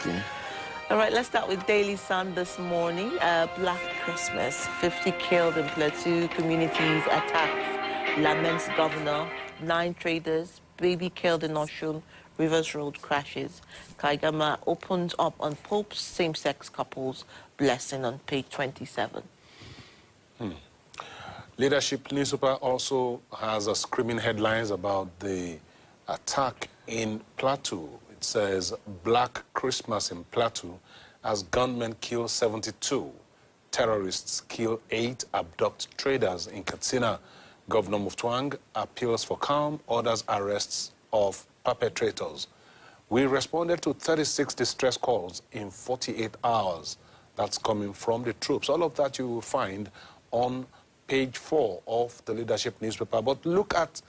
Thank you. All right, let's start with Daily Sun this morning. Black Christmas, 50 killed in Plateau, communities attacked, laments governor, 9 traders, baby killed in Oshun, Rivers Road crashes. Kaigama opens up on Pope's same-sex couples blessing on page 27. Leadership newspaper also has a screaming headlines about the attack in Plateau. It says, Black Christmas in Plateau as gunmen kill 72. Terrorists kill 8 abduct traders in Katsina. Governor Muftwang appeals for calm, orders arrests of perpetrators. We responded to 36 distress calls in 48 hours. That's coming from the troops. All of that you will find on page 4 of the leadership newspaper. But look at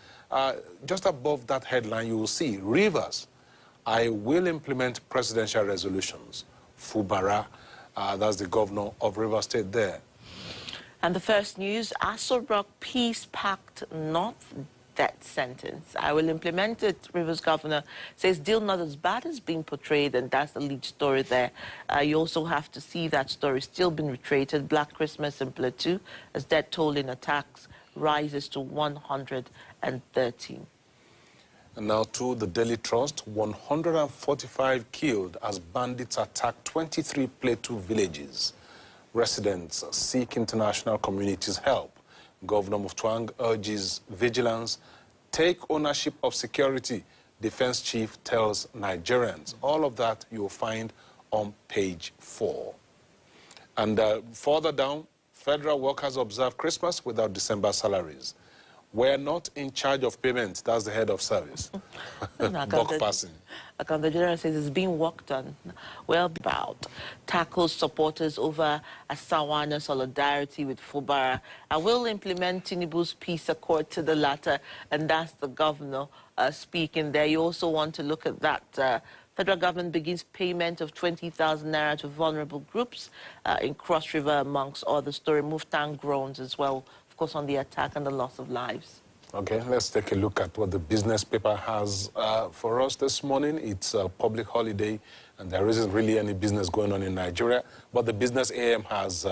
just above that headline, you will see Rivers. I will implement presidential resolutions. Fubara, that's the governor of Rivers State there. And the first news, Aso Rock Peace Pact not death sentence. I will implement it, Rivers governor says deal not as bad as being portrayed, and that's the lead story there. You also have to see that story still being reiterated. Black Christmas in Plateau as death toll in attacks rises to 113. And now to the Daily Trust, 145 killed as bandits attack 23 Plateau villages. Residents seek international community's help. Governor Muftwang urges vigilance, take ownership of security, defense chief tells Nigerians. All of that you'll find on page 4. And further down, federal workers observe Christmas without December salaries. We're not in charge of payment. That's the head of service. Buck passing. The general says it's being worked on. Well, about tackles supporters over Asawana solidarity with Fubara. I will implement Tinubu's peace accord to the latter, and that's the governor speaking there. You also want to look at that. Federal government begins payment of 20,000 naira to vulnerable groups in Cross River, amongst other story. Muftang groans as well, of course, on the attack and the loss of lives. Okay, let's take a look at what the business paper has for us this morning. It's a public holiday, and there isn't really any business going on in Nigeria, but the Business AM has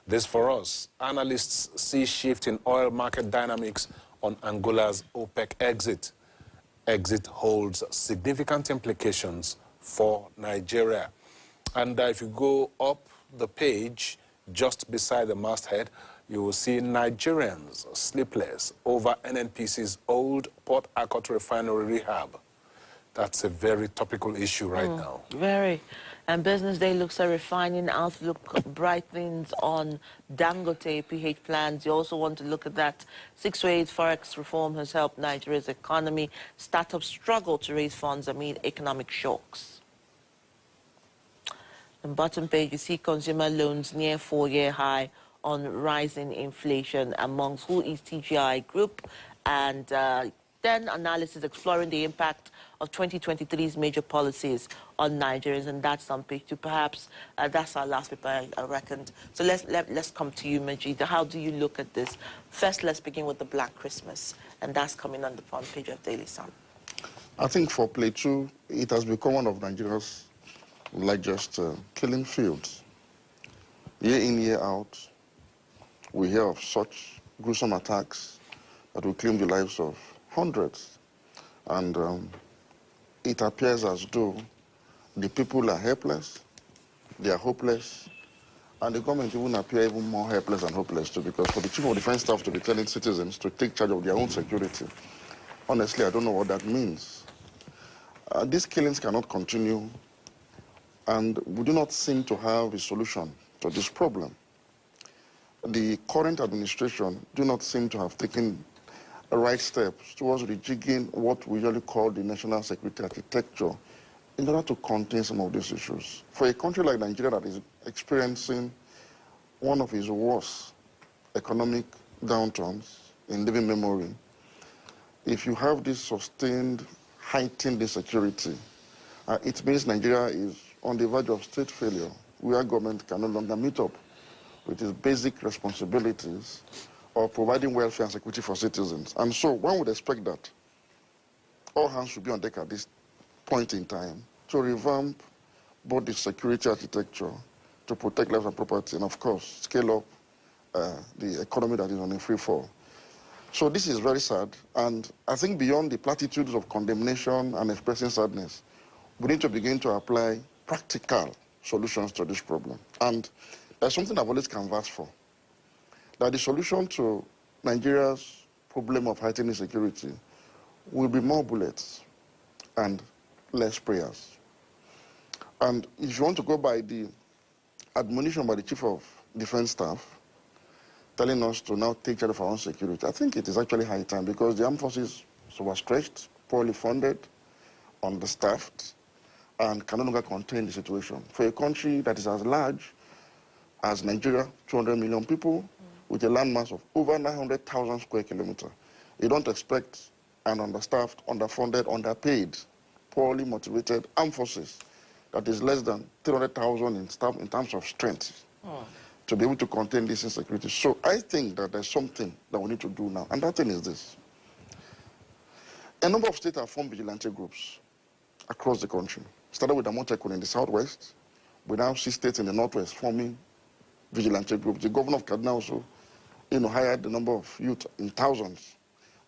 this for us. Analysts see shift in oil market dynamics on Angola's OPEC exit. Exit holds significant implications for Nigeria. And if you go up the page, just beside the masthead, you will see Nigerians sleepless over NNPC's old Port Harcourt refinery rehab. That's a very topical issue right now. Very. And Business Day looks at refining outlook brightens on Dangote PH plans. You also want to look at that 608 Forex reform has helped Nigeria's economy. Startups struggle to raise funds amid economic shocks. On bottom page, you see consumer loans near 4-year high on rising inflation amongst who is TGI Group, and then analysis exploring the impact of 2023's major policies on Nigerians, and that's on page 2. Perhaps that's our last paper, I reckoned. So let's come to you, Majid. How do you look at this? First, let's begin with the Black Christmas, and that's coming on the front page of Daily Sun. I think for Plateau, it has become one of Nigeria's largest killing fields. Year in, year out, we hear of such gruesome attacks that will claim the lives of hundreds. And it appears as though the people are helpless, they are hopeless, and the government even appear even more helpless and hopeless too, because for the Chief of Defense Staff to be telling citizens to take charge of their own security, honestly, I don't know what that means. These killings cannot continue, and we do not seem to have a solution to this problem. The current administration do not seem to have taken the right steps towards rejigging what we usually call the national security architecture in order to contain some of these issues. For a country like Nigeria that is experiencing one of its worst economic downturns in living memory, if you have this sustained, heightened insecurity, it means Nigeria is on the verge of state failure, where government can no longer meet up with its basic responsibilities of providing welfare and security for citizens. And so one would expect that all hands should be on deck at this point in time to revamp both the security architecture to protect lives and property, and of course, scale up the economy that is on a free fall. So this is very sad, and I think beyond the platitudes of condemnation and expressing sadness, we need to begin to apply practical solutions to this problem. And there's something I've always canvassed for, that the solution to Nigeria's problem of heightened insecurity will be more bullets and less prayers. And if you want to go by the admonition by the Chief of Defense Staff, telling us to now take charge of our own security, I think it is actually high time, because the armed forces were stretched, poorly funded, understaffed, and can no longer contain the situation. For a country that is as large as Nigeria, 200 million people, with a landmass of over 900,000 square kilometers, you don't expect an understaffed, underfunded, underpaid, poorly motivated armed forces that is less than 300,000 in terms of strength to be able to contain this insecurity. So I think that there's something that we need to do now, and that thing is this. A number of states have formed vigilante groups across the country. Started with Amotekun in the southwest. We now see states in the northwest forming vigilante groups. The governor of Kaduna also, hired the number of youth in thousands.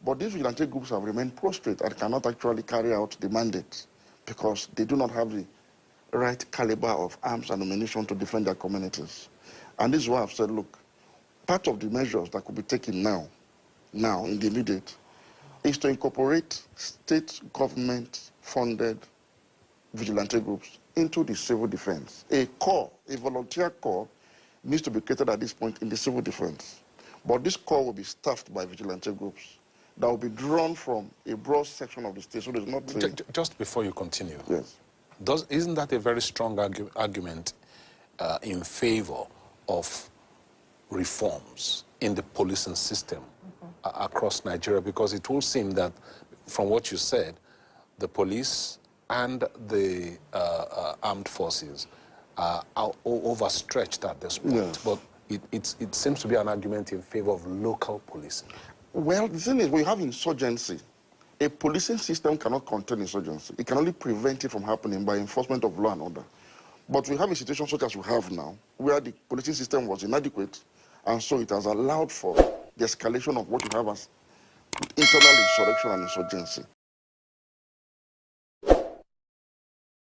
But these vigilante groups have remained prostrate and cannot actually carry out the mandate because they do not have the right caliber of arms and ammunition to defend their communities. And this is why I've said, look, part of the measures that could be taken now in the immediate, is to incorporate state government-funded vigilante groups into the civil defense. A volunteer corps, needs to be created at this point in the civil defense. But this corps will be staffed by vigilante groups that will be drawn from a broad section of the state. So there's not... Just before you continue. Yes. Isn't that a very strong argument in favor of reforms in the policing system across Nigeria? Because it will seem that, from what you said, the police and the armed forces are overstretched at this point. Yes. But it seems to be an argument in favor of local policing. Well, the thing is, we have insurgency. A policing system cannot contain insurgency. It can only prevent it from happening by enforcement of law and order. But we have a situation such as we have now, where the policing system was inadequate, and so it has allowed for the escalation of what you have as internal insurrection and insurgency.